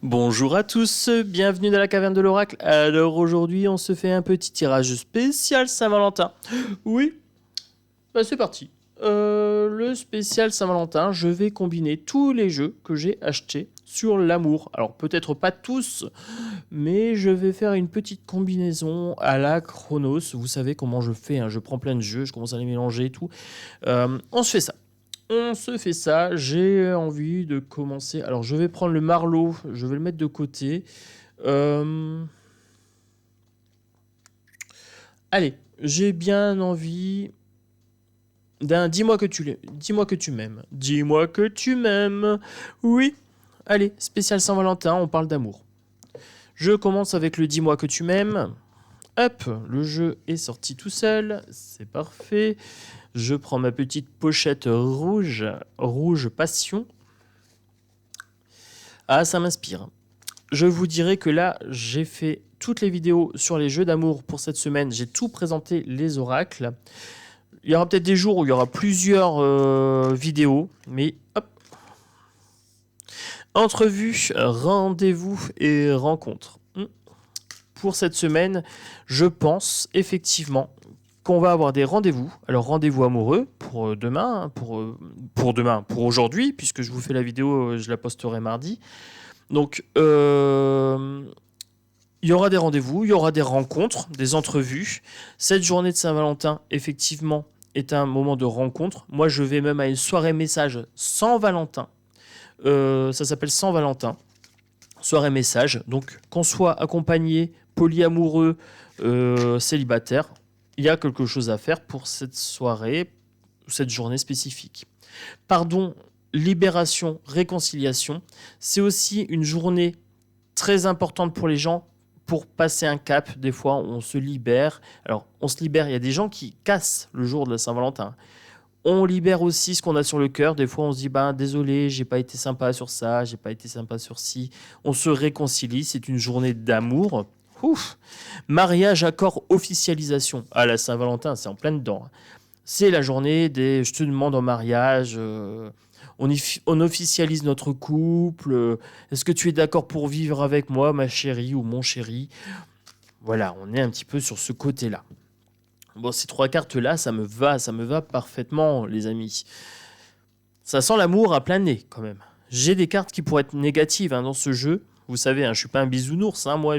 Bonjour à tous, bienvenue dans la caverne de l'oracle. Alors aujourd'hui on se fait un petit tirage spécial Saint-Valentin. Oui, bah c'est parti. Le spécial Saint-Valentin, je vais combiner tous les jeux que j'ai achetés sur l'amour. Alors peut-être pas tous, mais je vais faire une petite combinaison à la Chronos. Vous savez comment je fais, hein, je prends plein de jeux, je commence à les mélanger et tout. On se fait ça. J'ai envie de commencer. Alors, je vais prendre le Marlowe, je vais le mettre de côté. Euh, Allez, j'ai bien envie d'un dis-moi que tu m'aimes. Dis-moi que tu m'aimes. Oui. Allez, spécial Saint-Valentin, on parle d'amour. Je commence avec le dis-moi que tu m'aimes. Hop, le jeu est sorti tout seul, c'est parfait. Je prends ma petite pochette rouge, rouge passion. Ah, ça m'inspire. Je vous dirai que là, j'ai fait toutes les vidéos sur les jeux d'amour pour cette semaine. J'ai tout présenté, les oracles. Il y aura peut-être des jours où il y aura plusieurs vidéos, mais hop. Entrevue, rendez-vous et rencontre. Pour cette semaine, je pense effectivement qu'on va avoir des rendez-vous. Alors rendez-vous amoureux pour demain, pour aujourd'hui, puisque je vous fais la vidéo, je la posterai mardi. Donc il y aura des rendez-vous, il y aura des rencontres, des entrevues. Cette journée de Saint-Valentin, effectivement, est un moment de rencontre. Moi, je vais même à une soirée message sans Valentin. Ça s'appelle Sans Valentin. Soirée message. Donc, qu'on soit accompagné, polyamoureux, célibataire, il y a quelque chose à faire pour cette soirée, cette journée spécifique. Pardon, libération, réconciliation. C'est aussi une journée très importante pour les gens pour passer un cap. Des fois, on se libère. Alors, on se libère. Il y a des gens qui cassent le jour de la Saint-Valentin. On libère aussi ce qu'on a sur le cœur. Des fois, on se dit, désolé, j'ai pas été sympa sur ça, j'ai pas été sympa sur ci. On se réconcilie. C'est une journée d'amour. Ouf. Mariage, accord, officialisation. Ah, la Saint-Valentin, c'est en plein dedans. C'est la journée des je te demande en mariage. On officialise notre couple. Est-ce que tu es d'accord pour vivre avec moi, ma chérie ou mon chéri? Voilà, on est un petit peu sur ce côté-là. Bon, ces trois cartes-là, ça me va parfaitement, les amis. Ça sent l'amour à plein nez, quand même. J'ai des cartes qui pourraient être négatives dans ce jeu. Vous savez, je suis pas un bisounours, moi,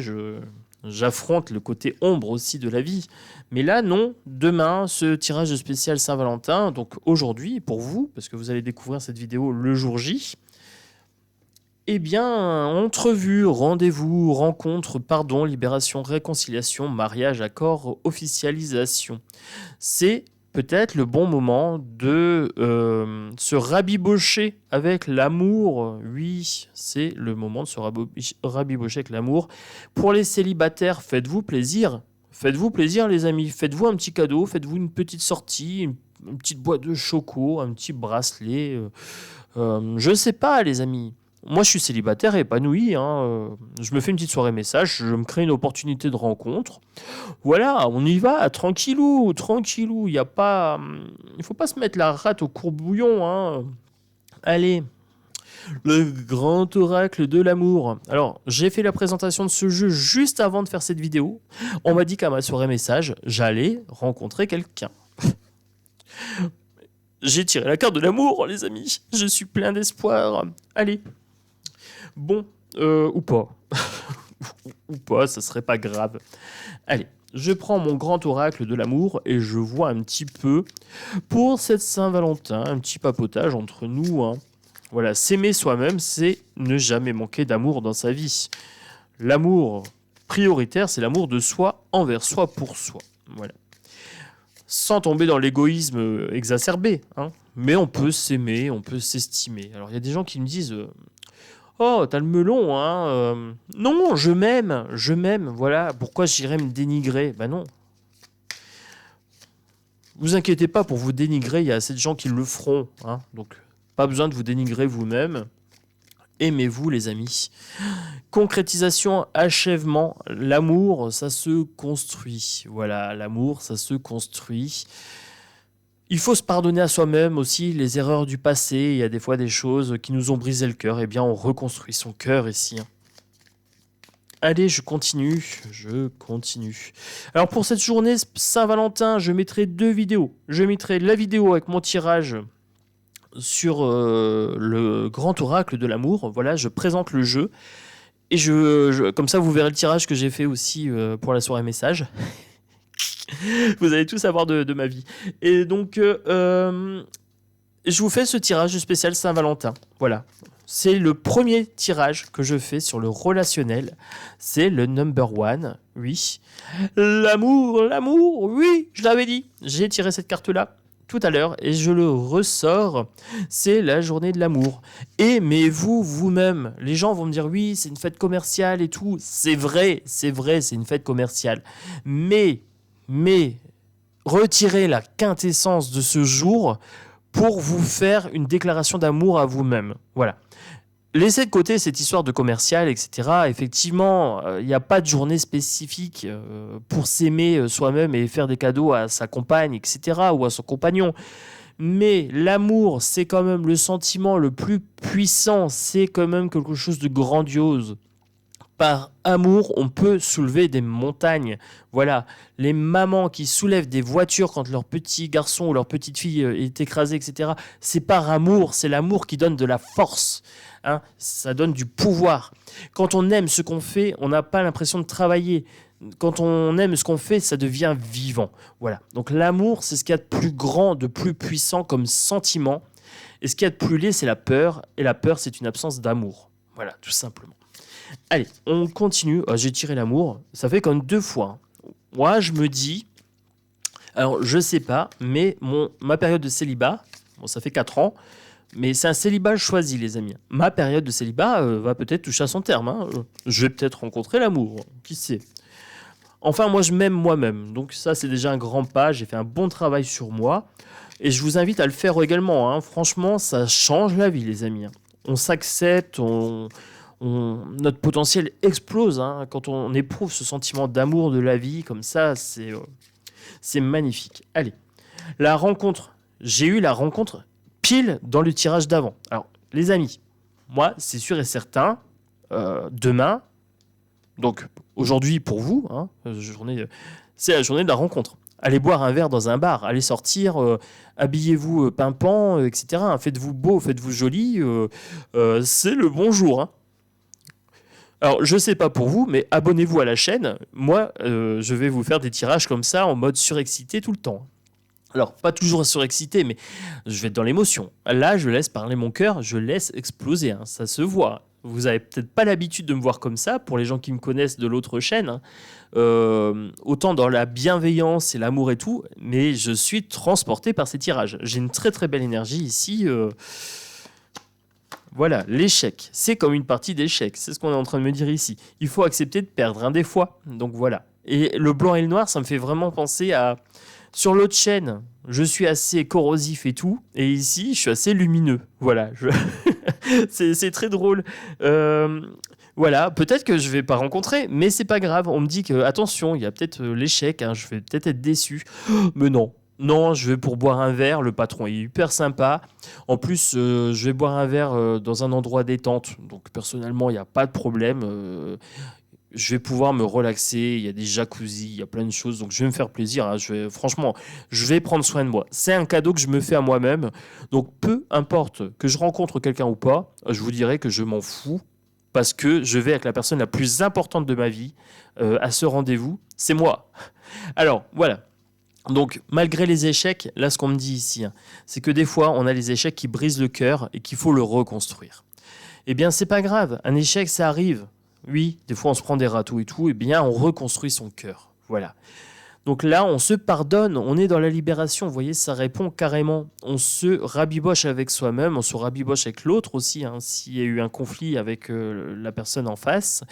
j'affronte le côté ombre aussi de la vie. Mais là, non. Demain, ce tirage spécial Saint-Valentin, donc aujourd'hui, pour vous, parce que vous allez découvrir cette vidéo le jour J, eh bien, entrevue, rendez-vous, rencontre, pardon, libération, réconciliation, mariage, accord, officialisation. C'est peut-être le bon moment de se rabibocher avec l'amour. Oui, c'est le moment de se rabibocher avec l'amour. Pour les célibataires, faites-vous plaisir. Faites-vous plaisir, les amis. Faites-vous un petit cadeau, faites-vous une petite sortie, une petite boîte de choco, un petit bracelet. Je ne sais pas, les amis. Moi, je suis célibataire épanoui. Je me fais une petite soirée message, je me crée une opportunité de rencontre. Voilà, on y va, tranquillou, tranquillou. Il faut pas se mettre la rate au courbouillon. Allez, le grand oracle de l'amour. Alors, j'ai fait la présentation de ce jeu juste avant de faire cette vidéo. On m'a dit qu'à ma soirée message, j'allais rencontrer quelqu'un. J'ai tiré la carte de l'amour, les amis. Je suis plein d'espoir. Allez. Bon, ou pas. Ou pas, ça serait pas grave. Allez, je prends mon grand oracle de l'amour et je vois un petit peu pour cette Saint-Valentin, un petit papotage entre nous. Voilà, s'aimer soi-même, c'est ne jamais manquer d'amour dans sa vie. L'amour prioritaire, c'est l'amour de soi envers soi pour soi. Voilà. Sans tomber dans l'égoïsme exacerbé. Mais on peut s'aimer, on peut s'estimer. Alors, il y a des gens qui me disent... Oh, t'as le melon, Non, je m'aime, voilà. Pourquoi j'irais me dénigrer? Non. Vous inquiétez pas, pour vous dénigrer, il y a assez de gens qui le feront, Donc, pas besoin de vous dénigrer vous-même. Aimez-vous, les amis. Concrétisation, achèvement, l'amour, ça se construit. Voilà, l'amour, ça se construit. Il faut se pardonner à soi-même aussi les erreurs du passé. Il y a des fois des choses qui nous ont brisé le cœur. Eh bien, on reconstruit son cœur ici. Allez, je continue. Alors pour cette journée Saint-Valentin, je mettrai 2 vidéos. Je mettrai la vidéo avec mon tirage sur le grand oracle de l'amour. Voilà, je présente le jeu. Et comme ça, vous verrez le tirage que j'ai fait aussi pour la soirée message. Vous allez tout savoir de ma vie. Et donc, je vous fais ce tirage spécial Saint-Valentin. Voilà. C'est le premier tirage que je fais sur le relationnel. C'est le number one. Oui. L'amour, oui, je l'avais dit. J'ai tiré cette carte-là tout à l'heure et je le ressors. C'est la journée de l'amour. Aimez-vous vous-même. Les gens vont me dire oui, c'est une fête commerciale et tout. C'est vrai, c'est une fête commerciale. Mais, retirez la quintessence de ce jour pour vous faire une déclaration d'amour à vous-même. Voilà. Laissez de côté cette histoire de commercial, etc. Effectivement, il n'y a pas de journée spécifique pour s'aimer soi-même et faire des cadeaux à sa compagne, etc. ou à son compagnon. Mais l'amour, c'est quand même le sentiment le plus puissant. C'est quand même quelque chose de grandiose. Par amour, on peut soulever des montagnes. Voilà, les mamans qui soulèvent des voitures quand leur petit garçon ou leur petite fille est écrasé, etc. C'est par amour, c'est l'amour qui donne de la force. Hein, ça donne du pouvoir. Quand on aime ce qu'on fait, on n'a pas l'impression de travailler. Quand on aime ce qu'on fait, ça devient vivant. Voilà. Donc l'amour, c'est ce qu'il y a de plus grand, de plus puissant comme sentiment. Et ce qu'il y a de plus laid, c'est la peur. Et la peur, c'est une absence d'amour. Voilà, tout simplement. Allez, on continue. J'ai tiré l'amour. Ça fait comme 2 fois. Moi, je me dis... Alors, je sais pas, mais ma période de célibat, bon, ça fait 4 ans, mais c'est un célibat choisi, les amis. Ma période de célibat va peut-être toucher à son terme. Hein. Je vais peut-être rencontrer l'amour. Qui sait ? Enfin, moi, je m'aime moi-même. Donc ça, c'est déjà un grand pas. J'ai fait un bon travail sur moi. Et je vous invite à le faire également. Hein. Franchement, ça change la vie, les amis. On s'accepte, notre potentiel explose hein, quand on éprouve ce sentiment d'amour de la vie. Comme ça, c'est magnifique. Allez, la rencontre. J'ai eu la rencontre pile dans le tirage d'avant. Alors, les amis, moi, c'est sûr et certain, demain, donc aujourd'hui pour vous, hein, c'est la journée de la rencontre. Allez boire un verre dans un bar, allez sortir, habillez-vous pimpant, etc. Faites-vous beau, faites-vous joli, c'est le bon jour. Hein. Alors, je sais pas pour vous, mais abonnez-vous à la chaîne. Moi, je vais vous faire des tirages comme ça, en mode surexcité tout le temps. Alors, pas toujours surexcité, mais je vais être dans l'émotion. Là, je laisse parler mon cœur, je laisse exploser, hein, ça se voit. Vous avez peut-être pas l'habitude de me voir comme ça, pour les gens qui me connaissent de l'autre chaîne, hein. Autant dans la bienveillance et l'amour et tout, mais je suis transporté par ces tirages. J'ai une très très belle énergie ici. Voilà, l'échec, c'est comme une partie d'échec, c'est ce qu'on est en train de me dire ici. Il faut accepter de perdre, hein, des fois, donc voilà. Et le blanc et le noir, ça me fait vraiment penser à... Sur l'autre chaîne, je suis assez corrosif et tout, et ici, je suis assez lumineux. Voilà, c'est très drôle. Voilà, peut-être que je vais pas rencontrer, mais c'est pas grave. On me dit que, attention, il y a peut-être l'échec, hein, je vais peut-être être déçu. Mais non, je vais pour boire un verre. Le patron est hyper sympa. En plus, je vais boire un verre dans un endroit détente. Donc, personnellement, il n'y a pas de problème. Je vais pouvoir me relaxer, il y a des jacuzzis, il y a plein de choses, donc je vais me faire plaisir. Hein. Franchement, je vais prendre soin de moi. C'est un cadeau que je me fais à moi-même. Donc peu importe que je rencontre quelqu'un ou pas, je vous dirai que je m'en fous parce que je vais avec la personne la plus importante de ma vie à ce rendez-vous. C'est moi. Alors, voilà. Donc, malgré les échecs, là, ce qu'on me dit ici, hein, c'est que des fois, on a les échecs qui brisent le cœur et qu'il faut le reconstruire. Eh bien, c'est pas grave. Un échec, ça arrive. Oui, des fois on se prend des râteaux et tout, et bien on reconstruit son cœur. Voilà. Donc là, on se pardonne, on est dans la libération. Vous voyez, ça répond carrément. On se rabiboche avec soi-même, on se rabiboche avec l'autre aussi, hein, s'il y a eu un conflit avec la personne en face.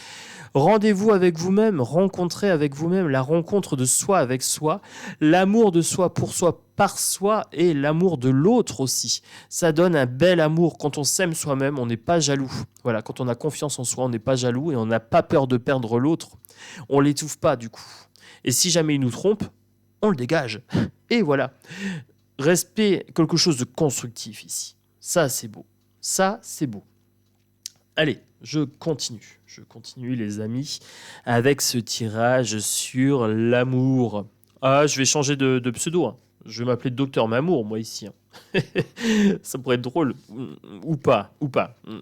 Rendez-vous avec vous-même, rencontrez avec vous-même la rencontre de soi avec soi, l'amour de soi pour soi par soi et l'amour de l'autre aussi. Ça donne un bel amour. Quand on s'aime soi-même, on n'est pas jaloux. Voilà, quand on a confiance en soi, on n'est pas jaloux et on n'a pas peur de perdre l'autre. On l'étouffe pas du coup. Et si jamais il nous trompe, on le dégage. Et voilà. Respect, quelque chose de constructif ici. Ça, c'est beau. Ça, c'est beau. Allez, Je continue les amis, avec ce tirage sur l'amour. Ah, je vais changer de pseudo, hein. Je vais m'appeler Docteur Mamour, moi, ici, hein. Ça pourrait être drôle. Ou pas.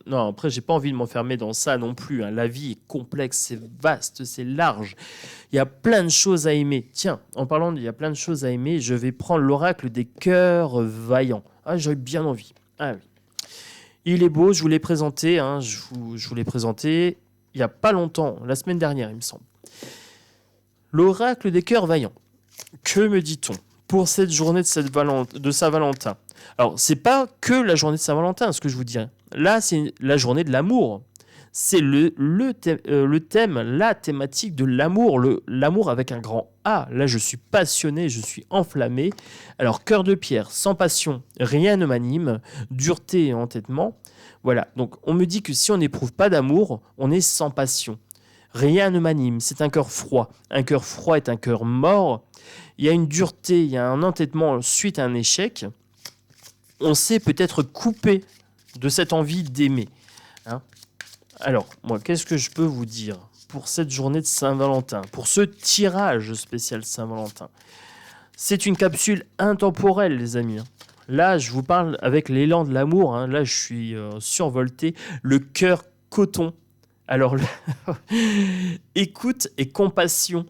Non, après, j'ai pas envie de m'enfermer dans ça non plus, hein. La vie est complexe, c'est vaste, c'est large. Il y a plein de choses à aimer. Tiens, en parlant il y a plein de choses à aimer, je vais prendre l'oracle des cœurs vaillants. Ah, j'aurais bien envie. Ah oui. Il est beau, je vous l'ai présenté, hein, je vous l'ai présenté il n'y a pas longtemps, la semaine dernière, il me semble. L'oracle des cœurs vaillants. Que me dit-on pour cette journée de Saint-Valentin? Alors, c'est pas que la journée de Saint-Valentin, ce que je vous dis. Là, c'est la journée de l'amour. C'est le thème, la thématique de l'amour, l'amour avec un grand A. Là, je suis passionné, je suis enflammé. Alors, cœur de pierre, sans passion, rien ne m'anime, dureté et entêtement. Voilà, donc on me dit que si on n'éprouve pas d'amour, on est sans passion. Rien ne m'anime, c'est un cœur froid. Un cœur froid est un cœur mort. Il y a une dureté, il y a un entêtement suite à un échec. On s'est peut-être coupé de cette envie d'aimer. Hein. Alors, moi, qu'est-ce que je peux vous dire pour cette journée de Saint-Valentin, pour ce tirage spécial Saint-Valentin? C'est une capsule intemporelle, les amis. Là, je vous parle avec l'élan de l'amour. Hein. Là, je suis survolté. Le cœur coton. Alors, écoute et compassion.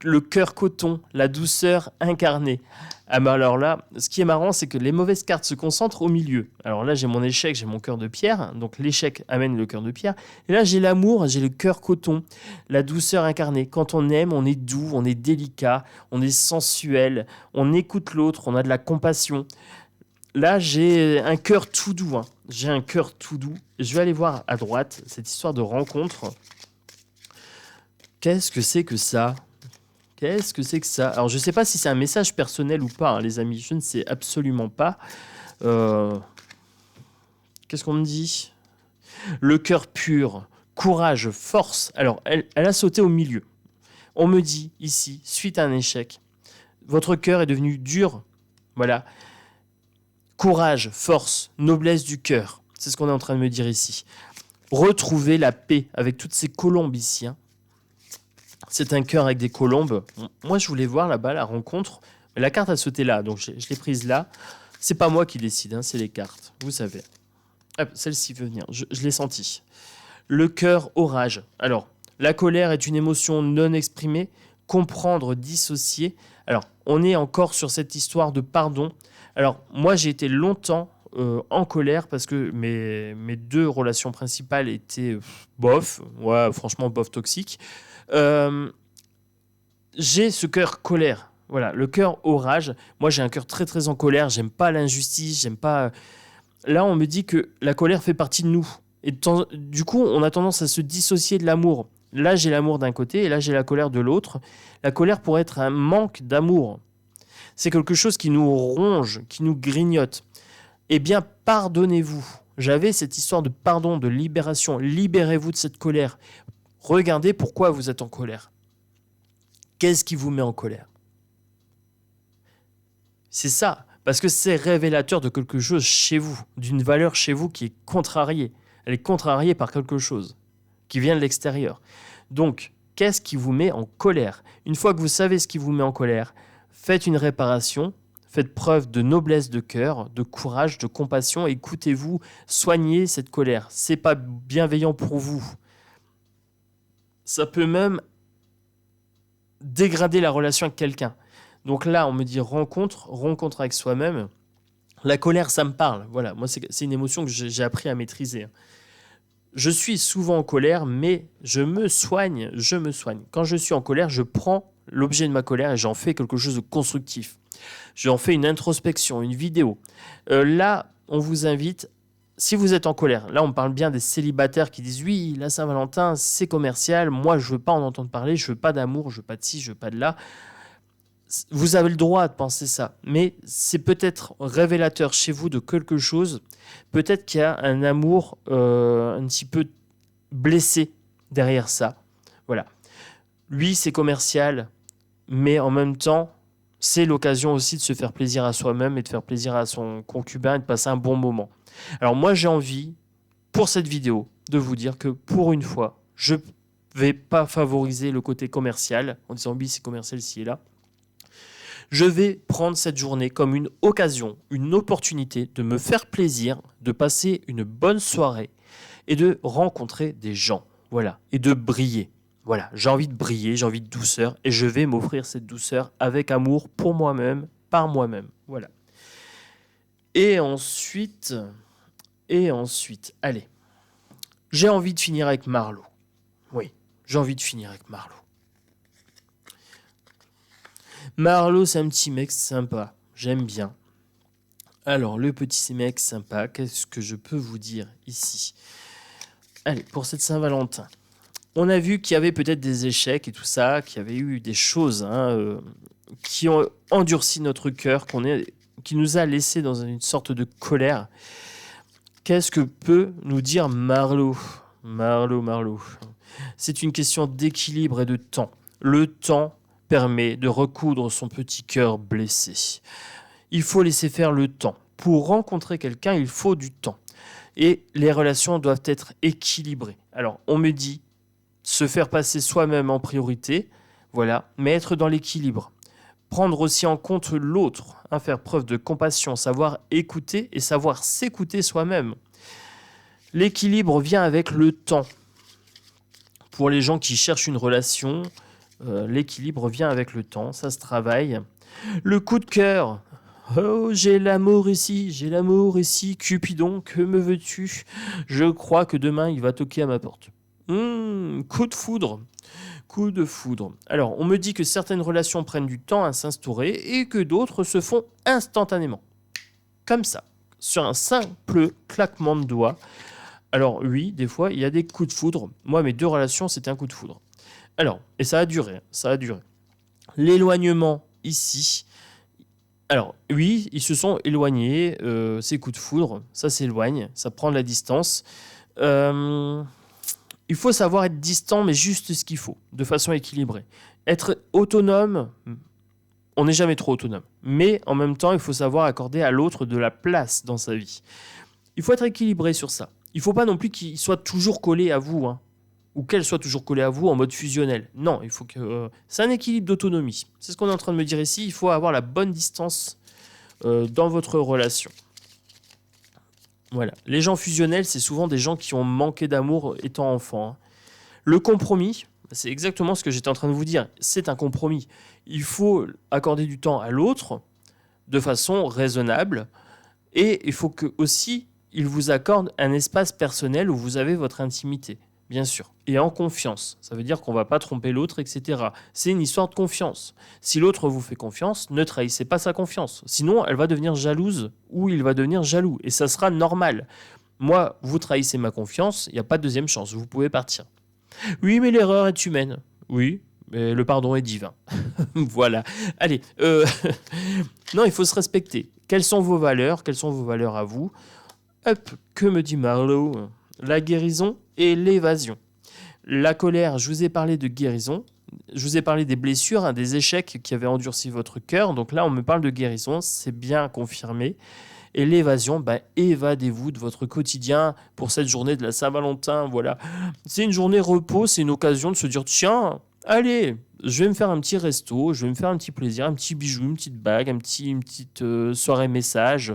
Le cœur coton, la douceur incarnée. Ah ben alors là, ce qui est marrant, c'est que les mauvaises cartes se concentrent au milieu. Alors là, j'ai mon échec, j'ai mon cœur de pierre. Donc l'échec amène le cœur de pierre. Et là, j'ai l'amour, j'ai le cœur coton, la douceur incarnée. Quand on aime, on est doux, on est délicat, on est sensuel, on écoute l'autre, on a de la compassion. Là, j'ai un cœur tout doux. Hein. J'ai un cœur tout doux. Je vais aller voir à droite cette histoire de rencontre. Qu'est-ce que c'est que ça ? Qu'est-ce que c'est que ça? Alors, je ne sais pas si c'est un message personnel ou pas, hein, les amis. Je ne sais absolument pas. Qu'est-ce qu'on me dit? Le cœur pur, courage, force. Alors, elle a sauté au milieu. On me dit ici, suite à un échec, votre cœur est devenu dur. Voilà. Courage, force, noblesse du cœur. C'est ce qu'on est en train de me dire ici. Retrouver la paix avec toutes ces colombes ici. Hein. C'est un cœur avec des colombes. Moi, je voulais voir là-bas la rencontre. Mais la carte a sauté là, donc je l'ai prise là. C'est pas moi qui décide, hein, c'est les cartes. Vous savez. Hop, celle-ci veut venir. Je l'ai senti. Le cœur orage. Alors, la colère est une émotion non exprimée. Comprendre, dissocier. Alors, on est encore sur cette histoire de pardon. Alors, moi, j'ai été longtemps en colère parce que mes deux relations principales étaient bof. Ouais, franchement, bof toxique. J'ai ce cœur colère. Voilà, le cœur orage. Moi, j'ai un cœur très, très en colère. J'aime pas l'injustice. J'aime pas... Là, on me dit que la colère fait partie de nous. Et du coup, on a tendance à se dissocier de l'amour. Là, j'ai l'amour d'un côté et là, j'ai la colère de l'autre. La colère pourrait être un manque d'amour. C'est quelque chose qui nous ronge, qui nous grignote. Eh bien, pardonnez-vous. J'avais cette histoire de pardon, de libération. Libérez-vous de cette colère. Regardez pourquoi vous êtes en colère. Qu'est-ce qui vous met en colère? C'est ça, parce que c'est révélateur de quelque chose chez vous, d'une valeur chez vous qui est contrariée. Elle est contrariée par quelque chose qui vient de l'extérieur. Donc, qu'est-ce qui vous met en colère? Une fois que vous savez ce qui vous met en colère, faites une réparation, faites preuve de noblesse de cœur, de courage, de compassion, écoutez-vous, soignez cette colère. C'est pas bienveillant pour vous. Ça peut même dégrader la relation avec quelqu'un. Donc là, on me dit rencontre avec soi-même. La colère, ça me parle. Voilà, moi, c'est une émotion que j'ai appris à maîtriser. Je suis souvent en colère, mais je me soigne. Quand je suis en colère, je prends l'objet de ma colère et j'en fais quelque chose de constructif. J'en fais une introspection, une vidéo. Là, on vous invite, si vous êtes en colère, là, on parle bien des célibataires qui disent « Oui, la Saint-Valentin, c'est commercial. Moi, je veux pas en entendre parler. Je veux pas d'amour, je veux pas de ci, je veux pas de là. » Vous avez le droit de penser ça, mais c'est peut-être révélateur chez vous de quelque chose. Peut-être qu'il y a un amour un petit peu blessé derrière ça. Voilà. Lui, c'est commercial, mais en même temps, c'est l'occasion aussi de se faire plaisir à soi-même et de faire plaisir à son concubin et de passer un bon moment. Alors moi, j'ai envie, pour cette vidéo, de vous dire que pour une fois, je vais pas favoriser le côté commercial en disant oui, c'est commercial ici et là. Je vais prendre cette journée comme une occasion, une opportunité de me faire plaisir, de passer une bonne soirée et de rencontrer des gens. Voilà, et de briller. Voilà, j'ai envie de briller, j'ai envie de douceur et je vais m'offrir cette douceur avec amour pour moi-même, par moi-même. Voilà. Et ensuite, allez, j'ai envie de finir avec Marlo. Oui, j'ai envie de finir avec Marlo. Marlo, c'est un petit mec sympa, j'aime bien. Alors, le petit mec sympa, qu'est-ce que je peux vous dire ici ? Allez, pour cette Saint-Valentin, on a vu qu'il y avait peut-être des échecs et tout ça, qu'il y avait eu des choses qui ont endurci notre cœur, qui nous a laissé dans une sorte de colère. Qu'est-ce que peut nous dire Marlo ? Marlo. C'est une question d'équilibre et de temps. Le temps permet de recoudre son petit cœur blessé. Il faut laisser faire le temps. Pour rencontrer quelqu'un, il faut du temps. Et les relations doivent être équilibrées. Alors, on me dit se faire passer soi-même en priorité, voilà, mais être dans l'équilibre. Prendre aussi en compte l'autre, faire preuve de compassion, savoir écouter et savoir s'écouter soi-même. L'équilibre vient avec le temps. Pour les gens qui cherchent une relation, l'équilibre vient avec le temps, ça se travaille. Le coup de cœur. Oh, j'ai l'amour ici, Cupidon, que me veux-tu ? Je crois que demain, il va toquer à ma porte. Coup de foudre. Alors, on me dit que certaines relations prennent du temps à s'instaurer et que d'autres se font instantanément. Comme ça, sur un simple claquement de doigts. Alors oui, des fois, il y a des coups de foudre. Moi, mes 2 relations, c'était un coup de foudre. Alors, et ça a duré. L'éloignement ici. Alors oui, ils se sont éloignés. Ces coups de foudre, ça s'éloigne, ça prend de la distance. Il faut savoir être distant, mais juste ce qu'il faut, de façon équilibrée. Être autonome, on n'est jamais trop autonome. Mais en même temps, il faut savoir accorder à l'autre de la place dans sa vie. Il faut être équilibré sur ça. Il ne faut pas non plus qu'il soit toujours collé à vous, ou qu'elle soit toujours collée à vous en mode fusionnel. Non, il faut que c'est un équilibre d'autonomie. C'est ce qu'on est en train de me dire ici. Il faut avoir la bonne distance dans votre relation. Voilà. Les gens fusionnels, c'est souvent des gens qui ont manqué d'amour étant enfants. Le compromis, c'est exactement ce que j'étais en train de vous dire. C'est un compromis. Il faut accorder du temps à l'autre de façon raisonnable et il faut que aussi il vous accorde un espace personnel où vous avez votre intimité, bien sûr, et en confiance. Ça veut dire qu'on ne va pas tromper l'autre, etc. C'est une histoire de confiance. Si l'autre vous fait confiance, ne trahissez pas sa confiance. Sinon, elle va devenir jalouse ou il va devenir jaloux. Et ça sera normal. Moi, vous trahissez ma confiance, il n'y a pas de deuxième chance. Vous pouvez partir. Oui, mais l'erreur est humaine. Oui, mais le pardon est divin. Voilà. Allez. Non, il faut se respecter. Quelles sont vos valeurs à vous ? Hop, que me dit Marlo ? La guérison et l'évasion. La colère, je vous ai parlé de guérison. Je vous ai parlé des blessures, des échecs qui avaient endurci votre cœur. Donc là, on me parle de guérison, c'est bien confirmé. Et l'évasion, évadez-vous de votre quotidien pour cette journée de la Saint-Valentin. Voilà. C'est une journée repos, c'est une occasion de se dire, tiens, allez, je vais me faire un petit resto, je vais me faire un petit plaisir, un petit bijou, une petite bague, une petite soirée message,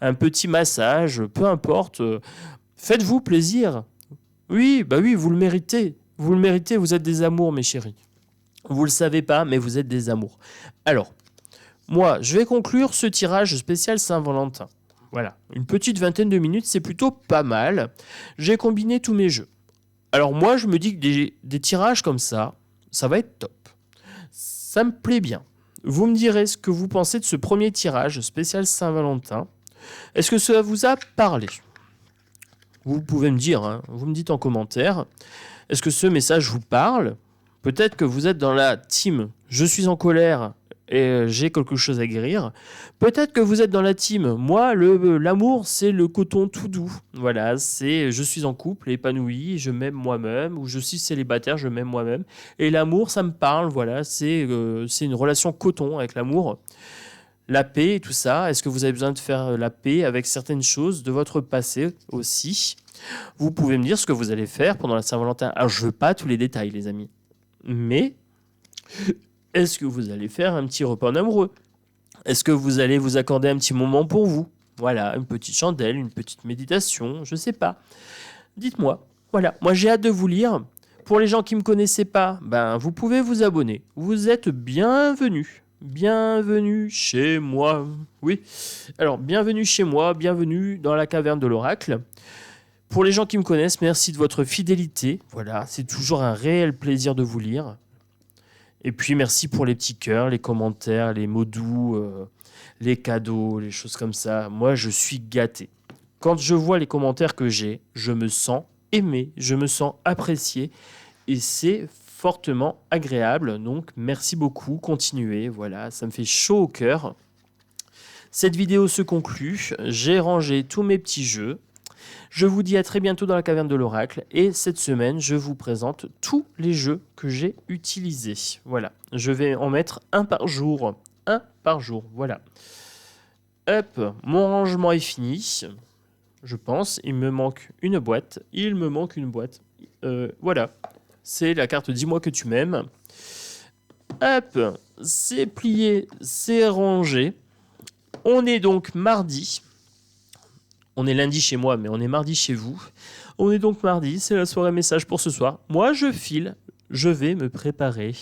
un petit massage, peu importe. Faites-vous plaisir. Oui, vous le méritez. Vous le méritez, vous êtes des amours, mes chéris. Vous ne le savez pas, mais vous êtes des amours. Alors, moi, je vais conclure ce tirage spécial Saint-Valentin. Voilà, une petite vingtaine de minutes, c'est plutôt pas mal. J'ai combiné tous mes jeux. Alors moi, je me dis que des tirages comme ça va être top. Ça me plaît bien. Vous me direz ce que vous pensez de ce premier tirage spécial Saint-Valentin. Est-ce que cela vous a parlé ? Vous pouvez me dire, vous me dites en commentaire. Est-ce que ce message vous parle ? Peut-être que vous êtes dans la team « Je suis en colère et j'ai quelque chose à guérir ». Peut-être que vous êtes dans la team « Moi, l'amour, c'est le coton tout doux ». Voilà, c'est « Je suis en couple, épanoui, je m'aime moi-même » ou « Je suis célibataire, je m'aime moi-même ». Et l'amour, ça me parle, voilà, c'est une relation coton avec l'amour. la paix et tout ça. Est-ce que vous avez besoin de faire la paix avec certaines choses de votre passé aussi? Vous pouvez me dire ce que vous allez faire pendant la Saint-Valentin. Alors, je veux pas tous les détails, les amis. Mais est-ce que vous allez faire un petit repas en amoureux? Est-ce que vous allez vous accorder un petit moment pour vous? Voilà, une petite chandelle, une petite méditation, je sais pas. Dites-moi. Voilà, moi j'ai hâte de vous lire. Pour les gens qui ne me connaissaient pas, ben, vous pouvez vous abonner. Vous êtes bienvenus. Bienvenue chez moi. Oui, alors bienvenue chez moi, bienvenue dans la caverne de l'oracle. Pour les gens qui me connaissent, merci de votre fidélité. Voilà, c'est toujours un réel plaisir de vous lire. Et puis merci pour les petits cœurs, les commentaires, les mots doux, les cadeaux, les choses comme ça. Moi, je suis gâté. Quand je vois les commentaires que j'ai, je me sens aimé, je me sens apprécié. Et c'est fortement agréable. Donc, merci beaucoup. Continuez. Voilà, ça me fait chaud au cœur. Cette vidéo se conclut. J'ai rangé tous mes petits jeux. Je vous dis à très bientôt dans la caverne de l'oracle. Et cette semaine, je vous présente tous les jeux que j'ai utilisés. Voilà, je vais en mettre un par jour. Un par jour, voilà. Hop, mon rangement est fini. Je pense, il me manque une boîte. Voilà, c'est la carte Dis-moi que tu m'aimes. Hop, c'est plié, c'est rangé. On est donc mardi. On est lundi chez moi, mais on est mardi chez vous. On est donc mardi, c'est la soirée message pour ce soir. Moi, je file, je vais me préparer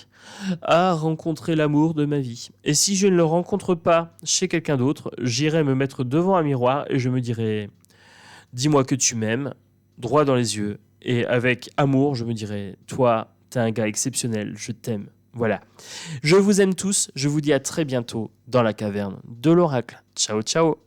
à rencontrer l'amour de ma vie. Et si je ne le rencontre pas chez quelqu'un d'autre, j'irai me mettre devant un miroir et je me dirai « Dis-moi que tu m'aimes », droit dans les yeux. Et avec amour, je me dirai « Toi, t'es un gars exceptionnel, je t'aime ». Voilà. Je vous aime tous, je vous dis à très bientôt dans la caverne de l'oracle. Ciao, ciao.